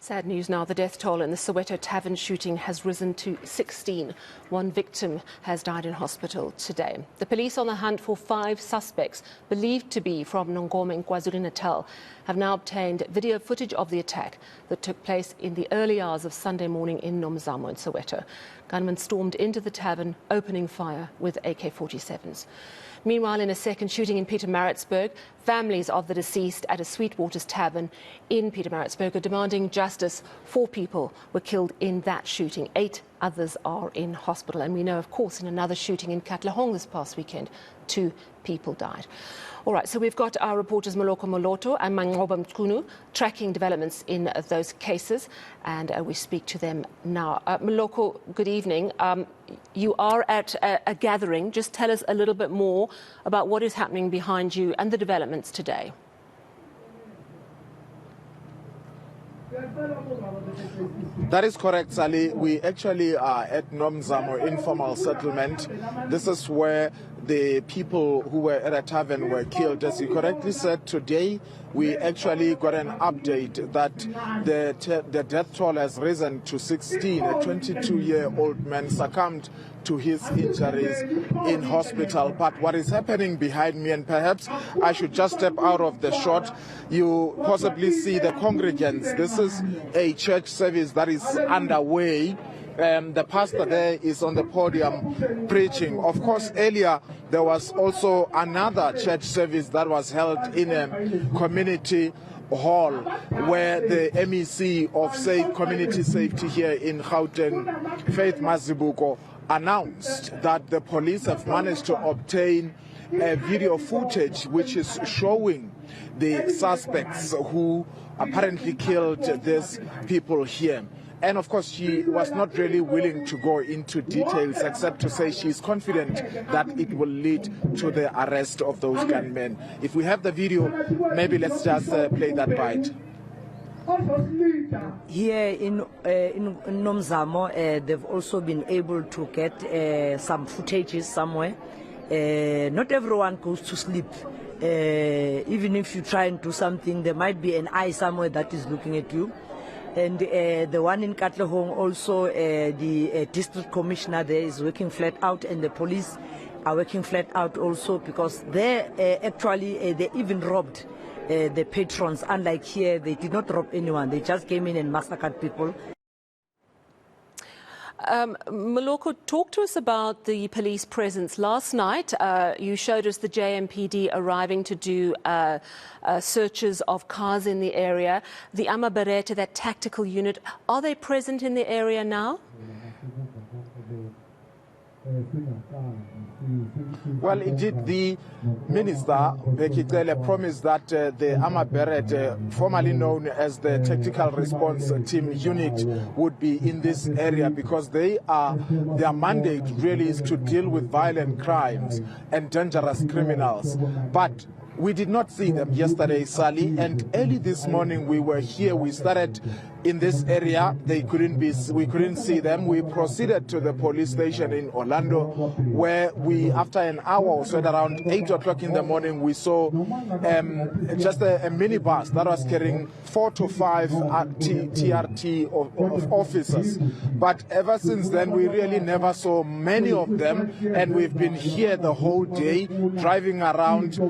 Sad news now. The death toll in the Soweto Tavern shooting has risen to 16. One victim has died in hospital today. The police on the hunt for 5 suspects, believed to be from Nongoma in KwaZulu-Natal, have now obtained video footage of the attack that took place in the early hours of Sunday morning in Nomzamo in Soweto. Gunmen stormed into the tavern, opening fire with AK-47s. Meanwhile, in a second shooting in Pietermaritzburg, families of the deceased at a Sweetwater's Tavern in Pietermaritzburg are demanding justice. 4 people were killed in that shooting. 8 others are in hospital. And we know, of course, in another shooting in Katlehong this past weekend, 2 people died. All right, so we've got our reporters Moloko Moloto and Mangoba Mtkunu tracking developments in those cases, and we speak to them now. Moloko, good evening. You are at a gathering. Just tell us a little bit more about what is happening behind you and the developments today. That is correct, Sally. We actually are at Nomzamo informal settlement. This is where the people who were at a tavern were killed. As you correctly said, today we actually got an update that the death toll has risen to 16. A 22-year-old man succumbed to his injuries in hospital. But what is happening behind me, and perhaps I should just step out of the shot, you possibly see the congregants. This is a church service that is underway. The pastor there is on the podium preaching. Of course, earlier there was also another church service that was held in a community hall where the MEC of Community Safety here in Gauteng, Faith Mazibuko, announced that the police have managed to obtain a video footage which is showing the suspects who apparently killed these people here. And of course, she was not really willing to go into details except to say she is confident that it will lead to the arrest of those gunmen. If we have the video, maybe let's just play that bite. Here in Nomzamo, they've also been able to get some footages somewhere. Not everyone goes to sleep. Even if you try and do something, there might be an eye somewhere that is looking at you. And the one in Katlehong also, the district commissioner there is working flat out, and the police are working flat out also, because they actually they even robbed the patrons. Unlike here, they did not rob anyone. They just came in and massacred people. Moloko, talk to us about the police presence. Last night, you showed us the JMPD arriving to do searches of cars in the area. The Amaberete, that tactical unit, are they present in the area now? Well, indeed, the minister, Becky Cele, promised that the Amaberet, formerly known as the Tactical Response Team Unit, would be in this area because their mandate really is to deal with violent crimes and dangerous criminals. But we did not see them yesterday, Sally, and early this morning we were here. We started in this area. We couldn't see them. We proceeded to the police station in Orlando, where after an hour or so, at around 8 o'clock in the morning, we saw just a minibus that was carrying 4 to 5 TRT of officers. But ever since then, we really never saw many of them, and we've been here the whole day, driving around.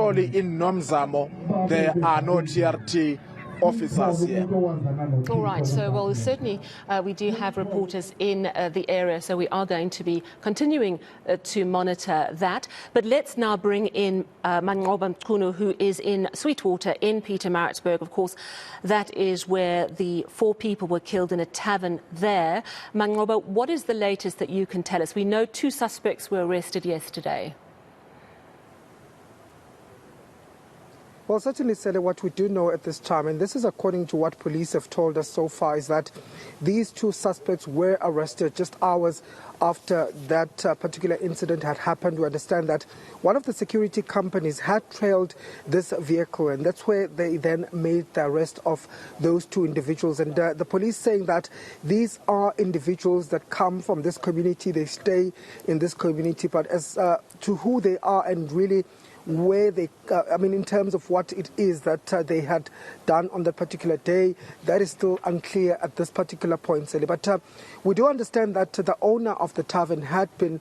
Surely in Nomzamo, there are no TRT officers here. All right, so well, certainly we do have reporters in the area, so we are going to be continuing to monitor that. But let's now bring in Mangoba Mtkunu, who is in Sweetwater in Pietermaritzburg. Of course, that is where the 4 people were killed in a tavern there. Mangoba, what is the latest that you can tell us? We know 2 suspects were arrested yesterday. Well, certainly, Sally, what we do know at this time, and this is according to what police have told us so far, is that these 2 suspects were arrested just hours after that particular incident had happened. We understand that one of the security companies had trailed this vehicle, and that's where they then made the arrest of those 2 individuals. And the police saying that these are individuals that come from this community, they stay in this community, but as to who they are and really where they, in terms of what it is that they had done on that particular day. That is still unclear at this particular point, Sally. But we do understand that the owner of the tavern had been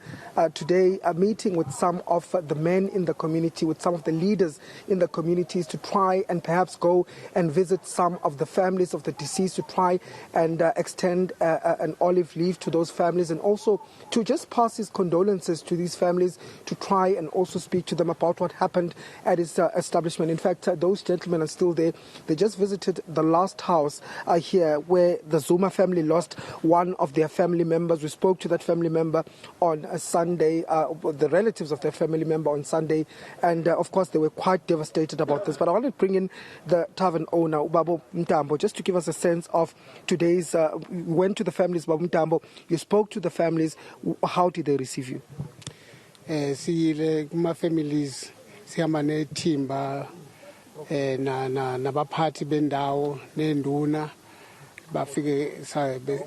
today meeting with some of the men in the community, with some of the leaders in the communities, to try and perhaps go and visit some of the families of the deceased, to try and extend an olive leaf to those families, and also to just pass his condolences to these families, to try and also speak to them about what happened at his establishment. In fact, those gentlemen are still there. They just visited the last house here where the Zuma family lost one of their family members. We spoke to that family member on a Sunday, the relatives of their family member on Sunday, and of course they were quite devastated about this. But I want to bring in the tavern owner, Ubabo Mtambo, just to give us a sense of today's, you went to the families, Ubabo Mtambo, you spoke to the families. How did they receive you? Siyile kuma families sihamba nethimba nabaphathi bendawo nenduna bafike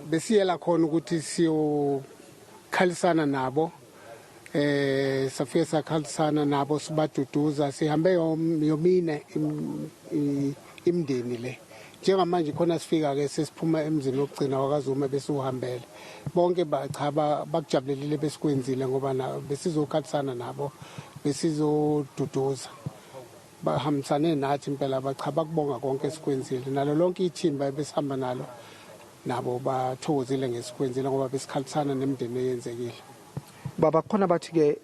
besiyela khona ukuthi siyokhalisana nabo safike sakhalisana nabo sibaduduza sihambe yomine imndeni le njengamanje khona sifika ke sesiphuma emzini wokugcina wakaZuma besuhambele bonke bakujabulelile besikwenzile ngoba besizokhalisana nabo besizoduduza bahambisane nathi impela bakubonga konke esikwenzile nalo lonke ithimba besihamba nalo nabo bathokozile ngesikwenzile ngoba besikhalisana nemndeni eyenzekile. Baba khona bathi ke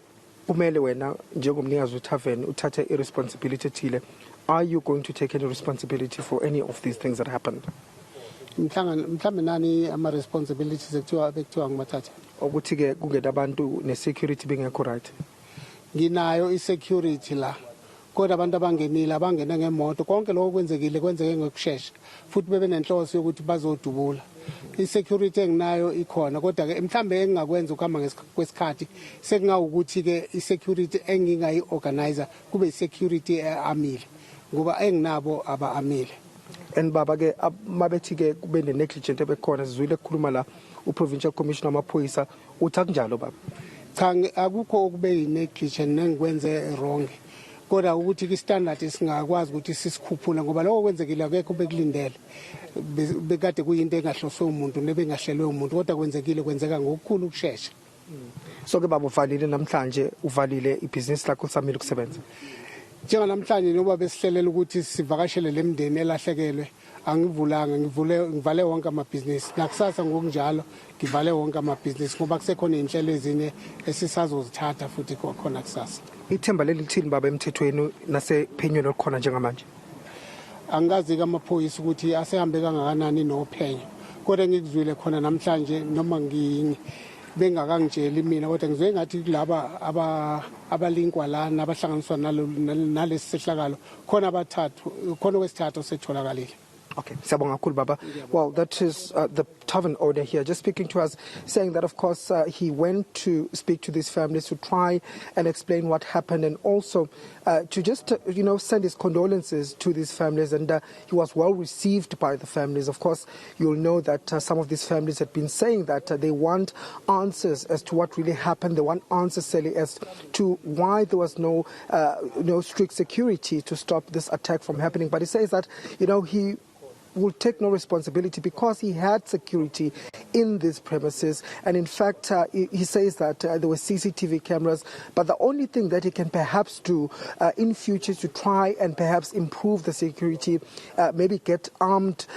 kumele wena njengomnikazi weTavern uthathe irresponsibility ethile. Are you going to take any responsibility for any of these things that happened? Mhlambe nani ama responsibilities bekuthiwa ngibathathe ukuthi ke kungena abantu ne-security bengekho right? Nginayo i-security la kodwa abantu abangenile abangena ngemoto konke lokho kwenzeke ngokusheshsha futhi bebe nenhloso yokuthi bazodubula. I-security enginayo ikhona kodwa ke mhlambe engingakwenza ukuhamba kwesikhathi sekungawukuthi ke i-security engingayi-organizer kube i-security amile ngoba enginabo aba-amile. And baba ke mabethi ke kube ne-negligent ebekhona sizwile ukukhuluma la u-provincial commissioner wamaphoyisa uthi akunjalo baba? Cha, akukho okube yi-negligent nengikwenze wrong kodwa ukuthi ki-standard singakwazi ukuthi sisikhuphula ngoba lokho kwenzekile akekho bekulindele bekade kuyinto engahloswe umuntu nebengahlelwe umuntu kodwa kwenzeka ngokukhulu ukusheshsha. So ke baba uvalile namhlanje, uvalile ibhizinisi lakho samile ukusebenza? Njenganamhlanje noba besihlelela ukuthi sivakashele lemndeni elahlekelwe angivulanga ngivale wonke amabhizinisi nakusasa ngokunjalo ngivale wonke amabhizinisi ngoba kusekhona inhlelo ezinye esisazozithatha futhi khona kusasa. Ithemba leli lithini baba emthethweni nasephenyweni olukhona njengamanje? Angazi ke amaphoyisa ukuthi asehambe kangakanani nophenyo kodwa ngikuzwile khona namhlanje noma bengakangitsheli mina kodwa ngizwe ngathi kulaba abalinkwa lana abahlanganiswa nalesi sehlakalo khona okwesithathu osetholakala. Okay, Sabonga Kul Baba. Well, that is the tavern owner here just speaking to us, saying that, of course, he went to speak to these families to try and explain what happened and also to just, send his condolences to these families. And he was well received by the families. Of course, you'll know that some of these families had been saying that they want answers as to what really happened. They want answers, Sally, as to why there was no strict security to stop this attack from happening. But he says that, he will take no responsibility because he had security in these premises. And in fact, he says that there were CCTV cameras, but the only thing that he can perhaps do in future to try and perhaps improve the security, maybe get armed,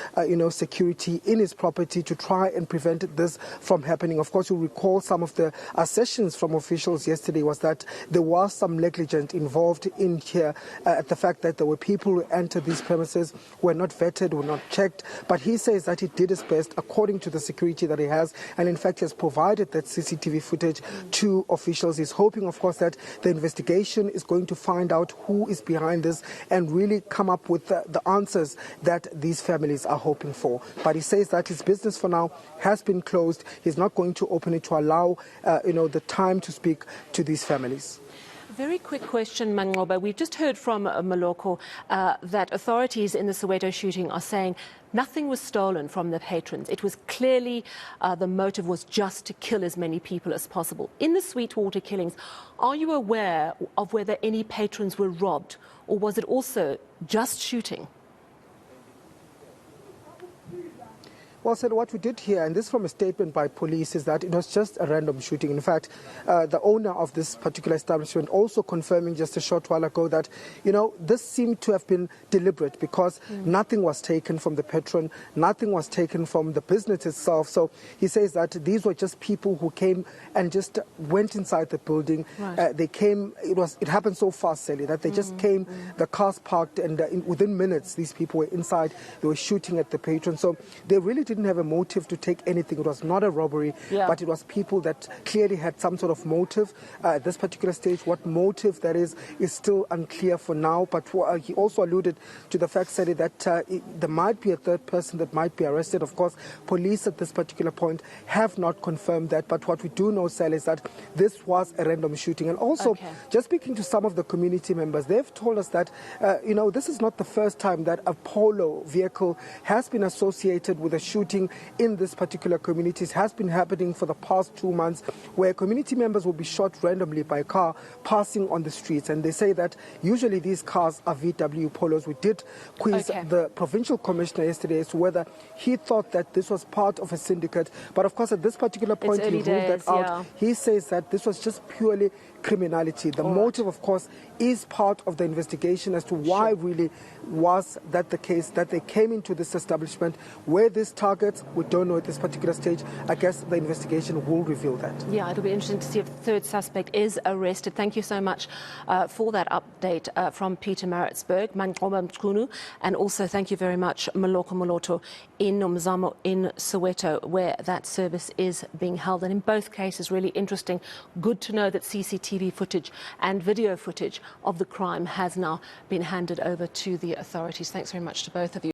security in his property to try and prevent this from happening. Of course, you'll recall some of the assertions from officials yesterday was that there was some negligence involved in here, the fact that there were people who entered these premises, were not vetted, were not checked, but he says that he did his best according to the security that he has, and in fact he has provided that CCTV footage to officials. He's hoping, of course, that the investigation is going to find out who is behind this and really come up with the answers that these families are hoping for. But he says that his business for now has been closed. He's not going to open it to allow the time to speak to these families. Very quick question, Mangoba. We've just heard from Maloko that authorities in the Soweto shooting are saying nothing was stolen from the patrons. It was clearly the motive was just to kill as many people as possible. In the Sweetwater killings, are you aware of whether any patrons were robbed, or was it also just shooting? Well, so what we did here, and this from a statement by police, is that it was just a random shooting. In fact, the owner of this particular establishment also confirming just a short while ago that, this seemed to have been deliberate because nothing was taken from the patron, nothing was taken from the business itself. So he says that these were just people who came and just went inside the building. Right. They came, it happened so fast, Sally, that they just came, the cars parked, and within minutes, these people were inside, they were shooting at the patron. So they really didn't have a motive to take anything. It was not a robbery, but it was people that clearly had some sort of motive. At this particular stage, what motive that is still unclear for now. But he also alluded to the fact, Sally, that there might be a third person that might be arrested. Of course, police at this particular point have not confirmed that. But what we do know, Sally, is that this was a random shooting. And also, just speaking to some of the community members, they've told us that, this is not the first time that a polo vehicle has been associated with a shooting in this particular community. It has been happening for the past 2 months, where community members will be shot randomly by a car passing on the streets, and they say that usually these cars are VW Polos. We did quiz the provincial commissioner yesterday as to whether he thought that this was part of a syndicate, but of course at this particular point he ruled that out. He says that this was just purely criminality. The motive, of course, is part of the investigation as to why really was that the case, that they came into this establishment. Where these targets, we don't know at this particular stage. I guess the investigation will reveal that. Yeah, it'll be interesting to see if the third suspect is arrested. Thank you so much for that update from Peter Maritzburg, Mangoba Mchunu, and also thank you very much, Maloko Moloto, in Nomzamo in Soweto, where that service is being held. And in both cases, really interesting. Good to know that CCTV footage and video footage of the crime has now been handed over to the authorities. Thanks very much to both of you.